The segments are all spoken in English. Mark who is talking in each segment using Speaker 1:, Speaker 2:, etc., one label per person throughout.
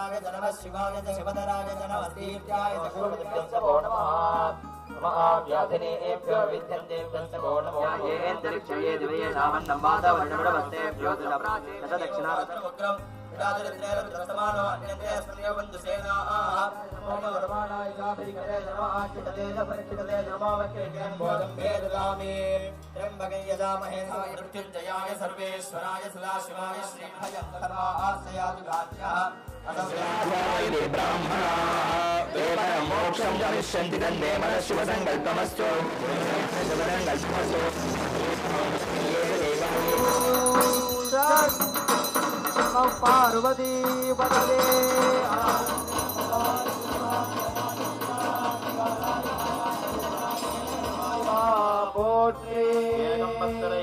Speaker 1: शिवाय च नमः शिवाय च शिवधराय च नमः दीर्घाय च गुरुभ्यो नमः व्याधिनेभ्यो विद्यन्तेभ्यश्च वो नमो येऽन्तरिक्षये दिवये सामन्नं वातावरणमडमस्तेभ्यो दक्षिणावतरमुग्रम् विराजरित्रेरविद्रस्तमानो अन्यन्ते अस्मयो बन्धुसेनाः ओमवर्माणाय चाभिरिकते नमः परीक्षितते नमोऽवक्रेकेन बोधं भेददामि त्र्यम्बकं यजामहे मृत्युञ्जयाय सर्वेश्वराय सदाशिवाय श्रीभयं सर्वाश्रयादिघात्यः
Speaker 2: मोक्षं गमिष्यन्ति तन्मे मनः शिवसङ्कल्पमस्तु
Speaker 1: पार्वती पदे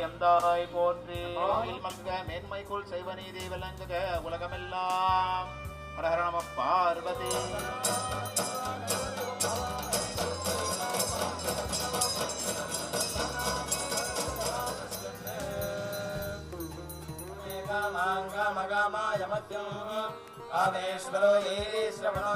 Speaker 3: எந்தாய் போற்றி மல்க மேன்மைக்குள் செய்வனீதி விளங்குக உலகமெல்லாம் ஹரஹர நம பார்வதி
Speaker 1: गामाय मध्यम कामेश्वरो ये श्रवणो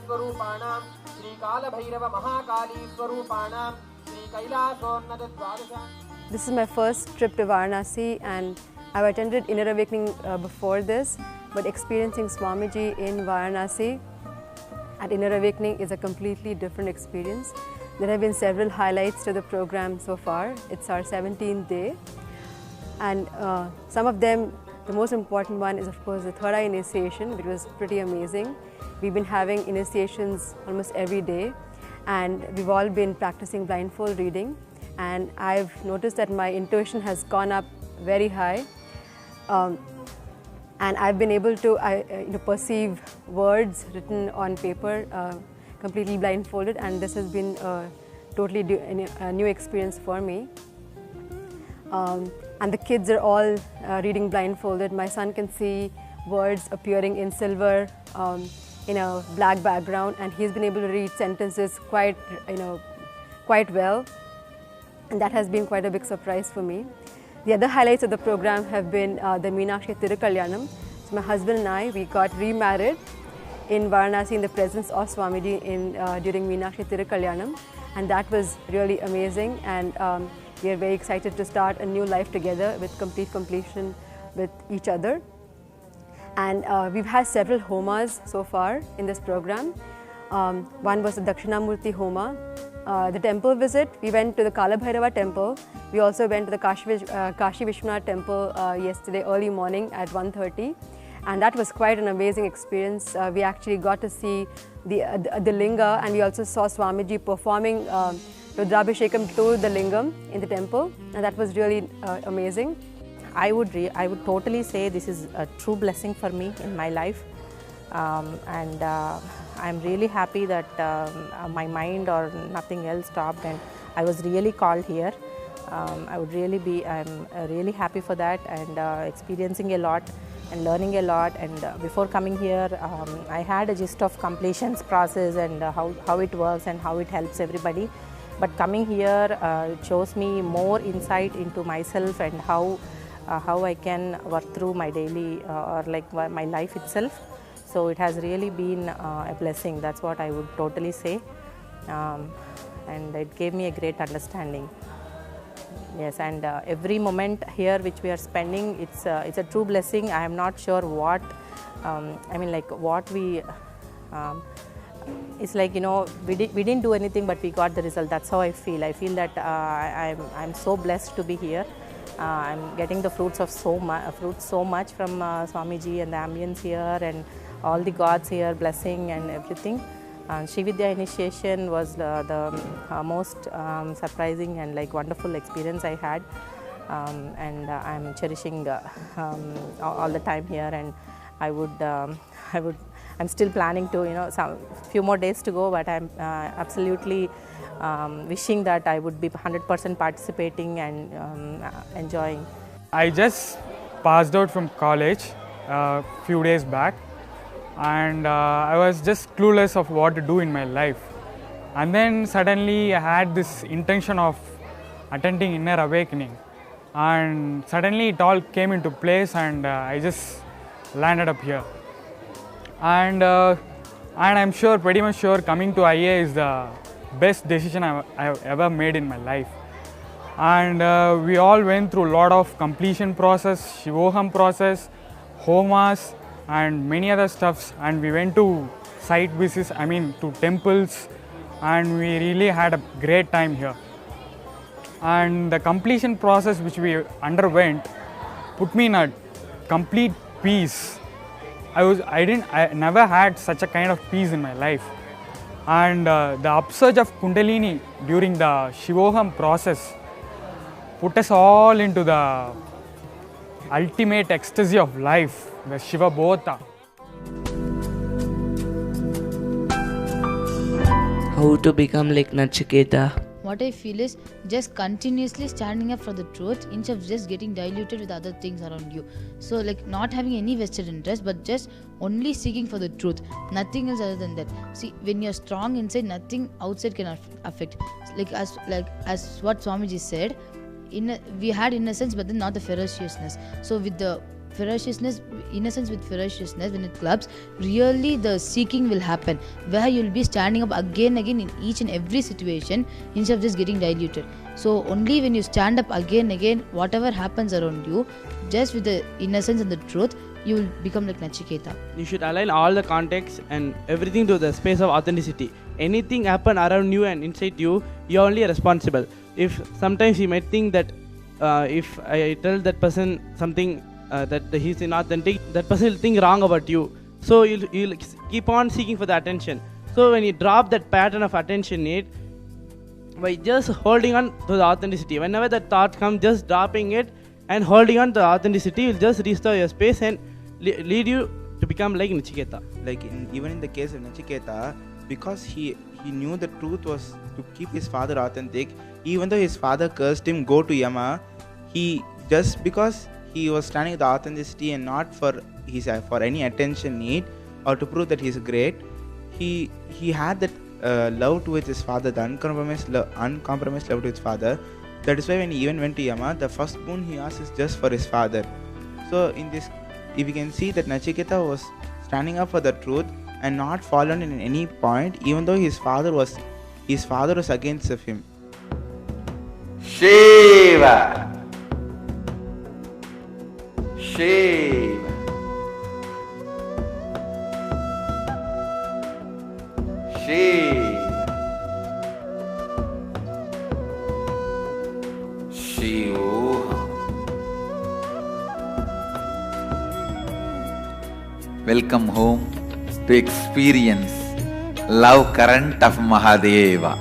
Speaker 4: स्वरूपाणां श्री कालभैरव महाकाली स्वरूपाणां श्री कैलासोन्नत द्वादश.
Speaker 5: This is my first trip to Varanasi, and I've attended Inner Awakening before this, but experiencing Swamiji in Varanasi at Inner Awakening is a completely different experience. There have been several highlights to the program so far. It's our 17th day, and some of them, the most important one is of course the third eye initiation, which was pretty amazing. We've been having initiations almost every day, and we've all been practicing blindfold reading, and I've noticed that my intuition has gone up very high, and I've been able to perceive words written on paper completely blindfolded, and this has been a totally a new experience for me. And the kids are all reading blindfolded. My son can see words appearing in silver in a black background, and he's been able to read sentences quite well, and that has been quite a big surprise for me. The other highlights of the program have been the Meenakshi Tirukalyanam. So my husband and I, we got remarried in Varanasi in the presence of Swamiji during Meenakshi Tirukalyanam, and that was really amazing, and we are very excited to start a new life together with complete completion with each other. And we've had several homas so far in this program. One was the Dakshinamurti Homa. The temple visit, we went to the Kalabhairava temple. We also went to the Kashi Vishwanath temple yesterday early morning at 1:30. And that was quite an amazing experience. We actually got to see the linga, and we also saw Swamiji performing Rudrabhishekam to the lingam in the temple, and that was really amazing.
Speaker 6: I would totally say this is a true blessing for me in my life, and I'm really happy that my mind or nothing else stopped, and I was really called here. I'm really happy for that, and experiencing a lot and learning a lot. And before coming here, I had a gist of completions process and how it works and how it helps everybody. But coming here it shows me more insight into myself and how I can work through my daily or like my life itself. So it has really been a blessing. That's what I would totally say, and it gave me a great understanding. Yes, and every moment here which we are spending, it's a true blessing. I am not sure what it's like, we didn't do anything, but we got the result. That's how I feel. I feel that I'm so blessed to be here. I'm getting the fruits so much from Swamiji and the ambience here and all the gods here blessing and everything. Sri Vidya initiation was the most surprising and like wonderful experience I had, and I'm cherishing all the time here, and I would I'm still planning to, some few more days to go, but I'm absolutely wishing that I would be 100% participating and enjoying.
Speaker 7: I just passed out from college a few days back, and I was just clueless of what to do in my life. And then suddenly I had this intention of attending Inner Awakening, and suddenly it all came into place, and I just landed up here. And I'm sure, pretty much sure, coming to IA is the best decision I've ever made in my life. And we all went through a lot of completion process, Shivoham process, homas, and many other stuffs. And we went to site visits, to temples, and we really had a great time here. And the completion process which we underwent put me in a complete peace. I never had such a kind of peace in my life. And the upsurge of Kundalini during the Shivoham process put us all into the ultimate ecstasy of life, the Shiva Bhota.
Speaker 8: How to become like Nachiketa?
Speaker 9: What I feel is just continuously standing up for the truth instead of just getting diluted with other things around you. So like not having any vested interest, but just only seeking for the truth, nothing else other than that. See, when you're strong inside, nothing outside can affect. As what Swamiji said, we had innocence, but then not the ferociousness. So with the ferociousness, innocence with ferociousness, when it clubs, really the seeking will happen, where you'll be standing up again in each and every situation instead of just getting diluted. So only when you stand up again, whatever happens around you, just with the innocence and the truth, you will become like Nachiketa.
Speaker 8: You should align all the context and everything to the space of authenticity. Anything happen around you and inside you, you're only responsible. If sometimes you might think that if I tell that person something that he's inauthentic, that person will think wrong about you. So you'll keep on seeking for the attention. So when you drop that pattern of attention need, by just holding on to the authenticity, whenever that thought comes, just dropping it and holding on to the authenticity will just restore your space and lead you to become like Nachiketa.
Speaker 10: Like even in the case of Nachiketa, because he knew the truth was to keep his father authentic, even though his father cursed him, go to Yama, he just because he was standing with the authenticity and not for any attention need or to prove that he's great, he had that love towards his father, the uncompromised love to his father. That is why when he even went to Yama, the first boon he asked is just for his father. So in this, if you can see that Nachiketa was standing up for the truth and not fallen in any point, even though his father was against of him.
Speaker 2: Shiva. Shiva. Shiva. Shiva. Welcome home to experience love current of Mahadeva.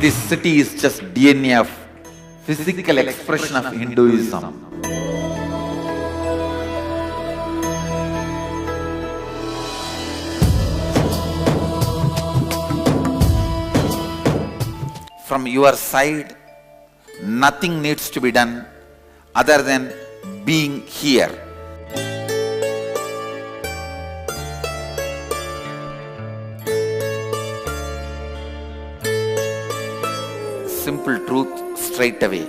Speaker 2: This city is just DNA of physical expression of Hinduism. From your side, nothing needs to be done other than being here. Simple truth straight away.